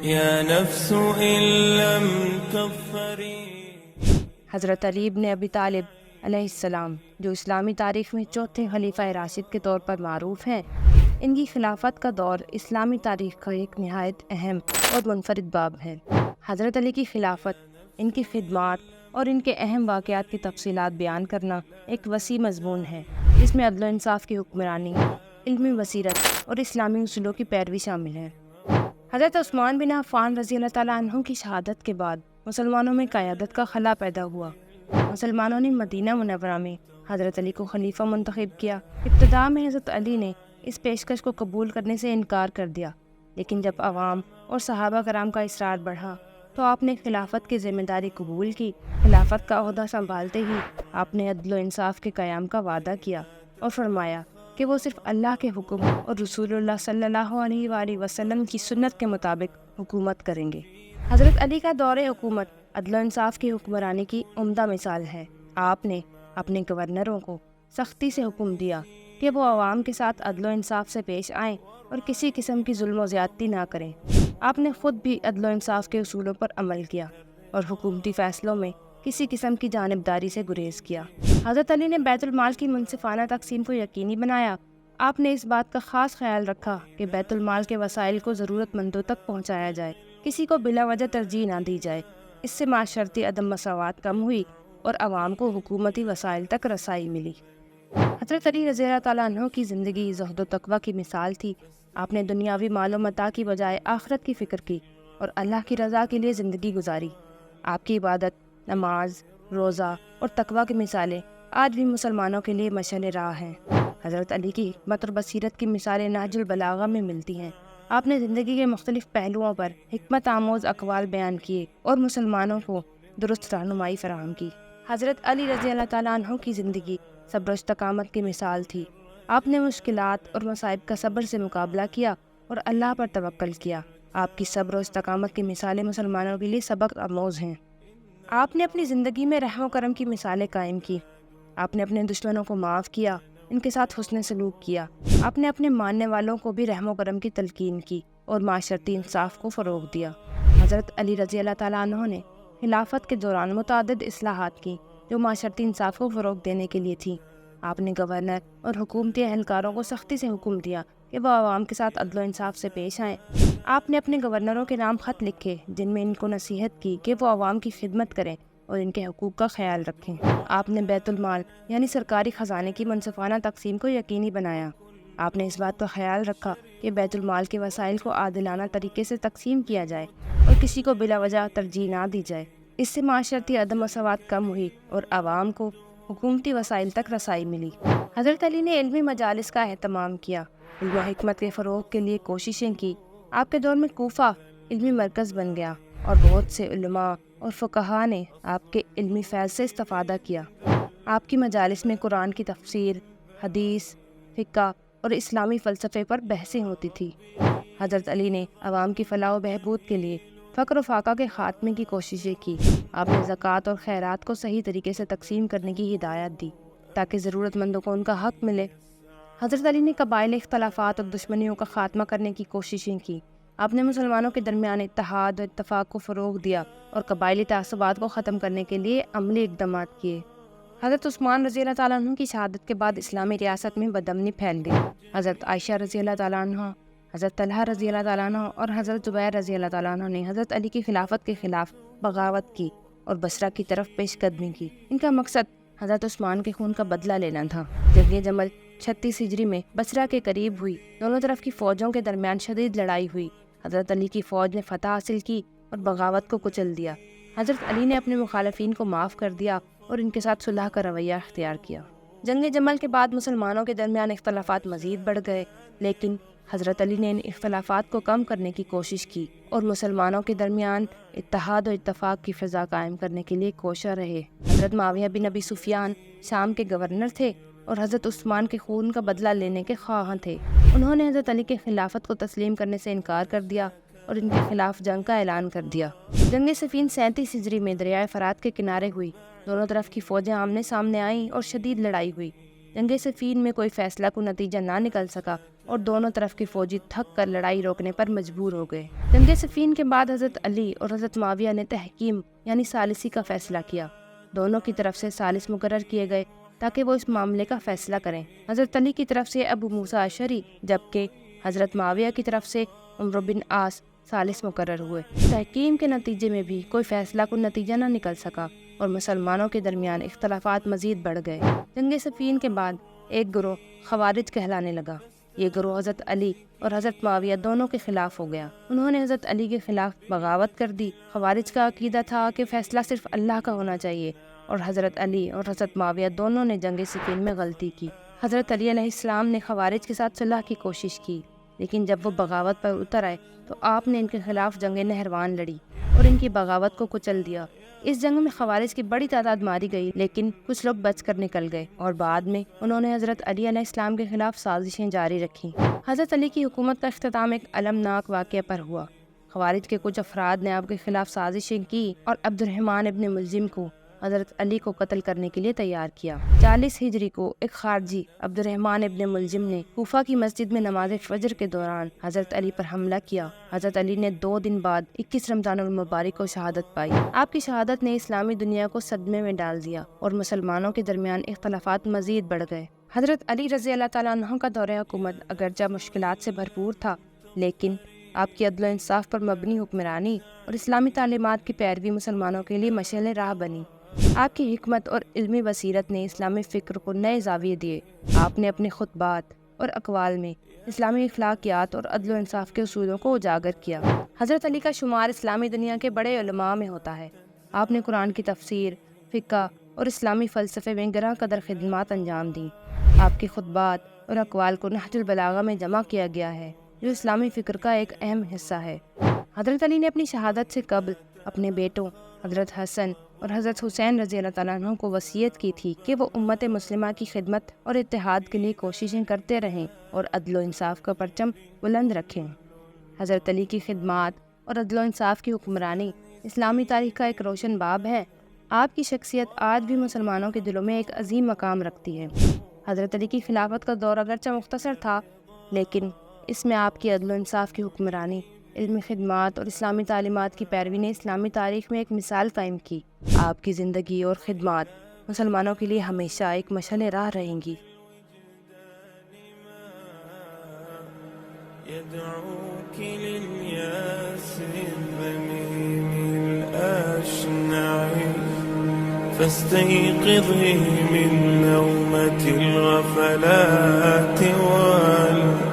يا نفس إن لم تظفري. حضرت علی ابن ابی طالب علیہ السلام، جو اسلامی تاریخ میں چوتھے خلیفہ راشد کے طور پر معروف ہیں، ان کی خلافت کا دور اسلامی تاریخ کا ایک نہایت اہم اور منفرد باب ہے۔ حضرت علی کی خلافت، ان کی خدمات اور ان کے اہم واقعات کی تفصیلات بیان کرنا ایک وسیع مضمون ہے، جس میں عدل و انصاف کی حکمرانی، علمی بصیرت اور اسلامی اصولوں کی پیروی شامل ہے۔ حضرت عثمان بن عفان رضی اللہ تعالیٰ عنہ کی شہادت کے بعد مسلمانوں میں قیادت کا خلا پیدا ہوا۔ مسلمانوں نے مدینہ منورہ میں حضرت علی کو خلیفہ منتخب کیا۔ ابتداء میں حضرت علی نے اس پیشکش کو قبول کرنے سے انکار کر دیا، لیکن جب عوام اور صحابہ کرام کا اصرار بڑھا تو آپ نے خلافت کی ذمہ داری قبول کی۔ خلافت کا عہدہ سنبھالتے ہی آپ نے عدل و انصاف کے قیام کا وعدہ کیا اور فرمایا کہ وہ صرف اللہ کے حکم اور رسول اللہ صلی اللہ علیہ وآلہ وسلم کی سنت کے مطابق حکومت کریں گے۔ حضرت علی کا دور حکومت عدل و انصاف کی حکمرانی کی عمدہ مثال ہے۔ آپ نے اپنے گورنروں کو سختی سے حکم دیا کہ وہ عوام کے ساتھ عدل و انصاف سے پیش آئیں اور کسی قسم کی ظلم و زیادتی نہ کریں۔ آپ نے خود بھی عدل و انصاف کے اصولوں پر عمل کیا اور حکومتی فیصلوں میں کسی قسم کی جانبداری سے گریز کیا۔ حضرت علی نے بیت المال کی منصفانہ تقسیم کو یقینی بنایا۔ آپ نے اس بات کا خاص خیال رکھا کہ بیت المال کے وسائل کو ضرورت مندوں تک پہنچایا جائے، کسی کو بلا وجہ ترجیح نہ دی جائے۔ اس سے معاشرتی عدم مساوات کم ہوئی اور عوام کو حکومتی وسائل تک رسائی ملی۔ حضرت علی رضی اللہ تعالیٰ عنہ کی زندگی زہد و تقوی کی مثال تھی۔ آپ نے دنیاوی مال و متاع کی بجائے آخرت کی فکر کی اور اللہ کی رضا کے لیے زندگی گزاری۔ آپ کی عبادت، نماز، روزہ اور تقوی کی مثالیں آج بھی مسلمانوں کے لیے مشعل راہ ہیں۔ حضرت علی کی حکمت اور بصیرت کی مثالیں نہج البلاغہ میں ملتی ہیں۔ آپ نے زندگی کے مختلف پہلوؤں پر حکمت آموز اقوال بیان کیے اور مسلمانوں کو درست رہنمائی فراہم کی۔ حضرت علی رضی اللہ تعالیٰ عنہ کی زندگی صبر و استقامت کی مثال تھی۔ آپ نے مشکلات اور مصائب کا صبر سے مقابلہ کیا اور اللہ پر توکل کیا۔ آپ کی صبر و استقامت کی مثالیں مسلمانوں کے لیے سبق آموز ہیں۔ آپ نے اپنی زندگی میں رحم و کرم کی مثالیں قائم کی۔ آپ نے اپنے دشمنوں کو معاف کیا، ان کے ساتھ حسن سلوک کیا۔ آپ نے اپنے ماننے والوں کو بھی رحم و کرم کی تلقین کی اور معاشرتی انصاف کو فروغ دیا۔ حضرت علی رضی اللہ تعالیٰ عنہ نے خلافت کے دوران متعدد اصلاحات کی جو معاشرتی انصاف کو فروغ دینے کے لیے تھیں۔ آپ نے گورنر اور حکومتی اہلکاروں کو سختی سے حکم دیا کہ وہ عوام کے ساتھ عدل و انصاف سے پیش آئیں۔ آپ نے اپنے گورنروں کے نام خط لکھے جن میں ان کو نصیحت کی کہ وہ عوام کی خدمت کریں اور ان کے حقوق کا خیال رکھیں۔ آپ نے بیت المال یعنی سرکاری خزانے کی منصفانہ تقسیم کو یقینی بنایا۔ آپ نے اس بات کا خیال رکھا کہ بیت المال کے وسائل کو عادلانہ طریقے سے تقسیم کیا جائے اور کسی کو بلا وجہ ترجیح نہ دی جائے۔ اس سے معاشرتی عدم مساوات کم ہوئی اور عوام کو حکومتی وسائل تک رسائی ملی۔ حضرت علی نے علمی مجالس کا اہتمام کیا، علم و حکمت کے فروغ کے لیے کوششیں کی۔ آپ کے دور میں کوفہ علمی مرکز بن گیا اور بہت سے علماء اور فقہاء نے آپ کے علمی فیض سے استفادہ کیا۔ آپ کی مجالس میں قرآن کی تفسیر، حدیث، فقہ اور اسلامی فلسفے پر بحثیں ہوتی تھی۔ حضرت علی نے عوام کی فلاح و بہبود کے لیے فقر و فاقہ کے خاتمے کی کوششیں کی۔ آپ نے زکوٰۃ اور خیرات کو صحیح طریقے سے تقسیم کرنے کی ہدایت دی تاکہ ضرورت مندوں کو ان کا حق ملے۔ حضرت علی نے قبائلی اختلافات اور دشمنیوں کا خاتمہ کرنے کی کوششیں کی۔ آپ نے مسلمانوں کے درمیان اتحاد اور اتفاق کو فروغ دیا اور قبائلی تعصبات کو ختم کرنے کے لیے عملی اقدامات کیے۔ حضرت عثمان رضی اللہ تعالیٰ عنہ کی شہادت کے بعد اسلامی ریاست میں بدامنی پھیل گئی۔ حضرت عائشہ رضی اللہ تعالیٰ عنہ، حضرت طلحہ رضی اللہ تعالیٰ عنہ اور حضرت زبیر رضی اللہ تعالیٰ عنہ نے حضرت علی کی خلافت کے خلاف بغاوت کی اور بصرہ کی طرف پیش قدمی کی۔ ان کا مقصد حضرت عثمان کے خون کا بدلہ لینا تھا۔ جنگ جمل 36 ہجری میں بصرہ کے قریب ہوئی۔ دونوں طرف کی فوجوں کے درمیان شدید لڑائی ہوئی۔ حضرت علی کی فوج نے فتح حاصل کی اور بغاوت کو کچل دیا۔ حضرت علی نے اپنے مخالفین کو معاف کر دیا اور ان کے ساتھ صلح کا رویہ اختیار کیا۔ جنگ جمل کے بعد مسلمانوں کے درمیان اختلافات مزید بڑھ گئے، لیکن حضرت علی نے ان اختلافات کو کم کرنے کی کوشش کی اور مسلمانوں کے درمیان اتحاد و اتفاق کی فضا قائم کرنے کے لیے کوشاں رہے۔ حضرت معاویہ بن ابی سفیان شام کے گورنر تھے اور حضرت عثمان کے خون کا بدلہ لینے کے خواہاں تھے۔ انہوں نے حضرت علی کے خلافت کو تسلیم کرنے سے انکار کر دیا اور ان کے خلاف جنگ کا اعلان کر دیا۔ جنگ صفین 37 ہجری میں دریائے فرات کے کنارے ہوئی۔ دونوں طرف کی فوجیں آمنے سامنے آئیں اور شدید لڑائی ہوئی۔ جنگ صفین میں کوئی فیصلہ کو نتیجہ نہ نکل سکا اور دونوں طرف کے فوجی تھک کر لڑائی روکنے پر مجبور ہو گئے۔ جنگ صفین کے بعد حضرت علی اور حضرت معاویہ نے تحکیم یعنی ثالثی کا فیصلہ کیا۔ دونوں کی طرف سے ثالث مقرر کیے گئے تاکہ وہ اس معاملے کا فیصلہ کریں۔ حضرت علی کی طرف سے ابو موسیٰ اشعری جبکہ حضرت معاویہ کی طرف سے عمرو بن عاص ثالث مقرر ہوئے۔ تحکیم کے نتیجے میں بھی کوئی فیصلہ کو نتیجہ نہ نکل سکا اور مسلمانوں کے درمیان اختلافات مزید بڑھ گئے۔ جنگ صفین کے بعد ایک گروہ خوارج کہلانے لگا۔ یہ گروہ حضرت علی اور حضرت معاویہ دونوں کے خلاف ہو گیا۔ انہوں نے حضرت علی کے خلاف بغاوت کر دی۔ خوارج کا عقیدہ تھا کہ فیصلہ صرف اللہ کا ہونا چاہیے اور حضرت علی اور حضرت معاویہ دونوں نے جنگ صفین میں غلطی کی۔ حضرت علی علیہ السلام نے خوارج کے ساتھ صلح کی کوشش کی، لیکن جب وہ بغاوت پر اتر آئے تو آپ نے ان کے خلاف جنگ نہروان لڑی اور ان کی بغاوت کو کچل دیا۔ اس جنگ میں خوارج کی بڑی تعداد ماری گئی، لیکن کچھ لوگ بچ کر نکل گئے اور بعد میں انہوں نے حضرت علی علیہ السلام کے خلاف سازشیں جاری رکھیں۔ حضرت علی کی حکومت کا اختتام ایک المناک واقعہ پر ہوا۔ خوارج کے کچھ افراد نے آپ کے خلاف سازشیں کی اور عبد الرحمن ابن ملجم کو حضرت علی کو قتل کرنے کے لیے تیار کیا۔ 40 ہجری کو ایک خارجی عبد الرحمن ابن ملجم نے کوفہ کی مسجد میں نماز فجر کے دوران حضرت علی پر حملہ کیا۔ حضرت علی نے 2 دن بعد 21 رمضان المبارک کو شہادت پائی۔ آپ کی شہادت نے اسلامی دنیا کو صدمے میں ڈال دیا اور مسلمانوں کے درمیان اختلافات مزید بڑھ گئے۔ حضرت علی رضی اللہ تعالیٰ عنہ کا دور حکومت اگرچہ مشکلات سے بھرپور تھا، لیکن آپ کی عدل و انصاف پر مبنی حکمرانی اور اسلامی تعلیمات کی پیروی مسلمانوں کے لیے مشعل راہ بنی۔ آپ کی حکمت اور علمی بصیرت نے اسلامی فکر کو نئے زاویے دیے۔ آپ نے اپنے خطبات اور اقوال میں اسلامی اخلاقیات اور عدل و انصاف کے اصولوں کو اجاگر کیا۔ حضرت علی کا شمار اسلامی دنیا کے بڑے علماء میں ہوتا ہے۔ آپ نے قرآن کی تفسیر، فقہ اور اسلامی فلسفے میں گراں قدر خدمات انجام دیں۔ آپ کے خطبات اور اقوال کو نہج البلاغہ میں جمع کیا گیا ہے، جو اسلامی فکر کا ایک اہم حصہ ہے۔ حضرت علی نے اپنی شہادت سے قبل اپنے بیٹوں حضرت حسن اور حضرت حسین رضی اللہ تعالیٰ عنہ کو وصیت کی تھی کہ وہ امت مسلمہ کی خدمت اور اتحاد کے لیے کوششیں کرتے رہیں اور عدل و انصاف کا پرچم بلند رکھیں۔ حضرت علی کی خدمات اور عدل و انصاف کی حکمرانی اسلامی تاریخ کا ایک روشن باب ہے۔ آپ کی شخصیت آج بھی مسلمانوں کے دلوں میں ایک عظیم مقام رکھتی ہے۔ حضرت علی کی خلافت کا دور اگرچہ مختصر تھا، لیکن اس میں آپ کی عدل و انصاف کی حکمرانی، علمی خدمات اور اسلامی تعلیمات کی پیروی نے اسلامی تاریخ میں ایک مثال قائم کی۔ آپ کی زندگی اور خدمات مسلمانوں کے لیے ہمیشہ ایک مشعل راہ رہیں گی۔ يدعوك للياس الذميم الأشنع فاستيقظي من نومة الغفلات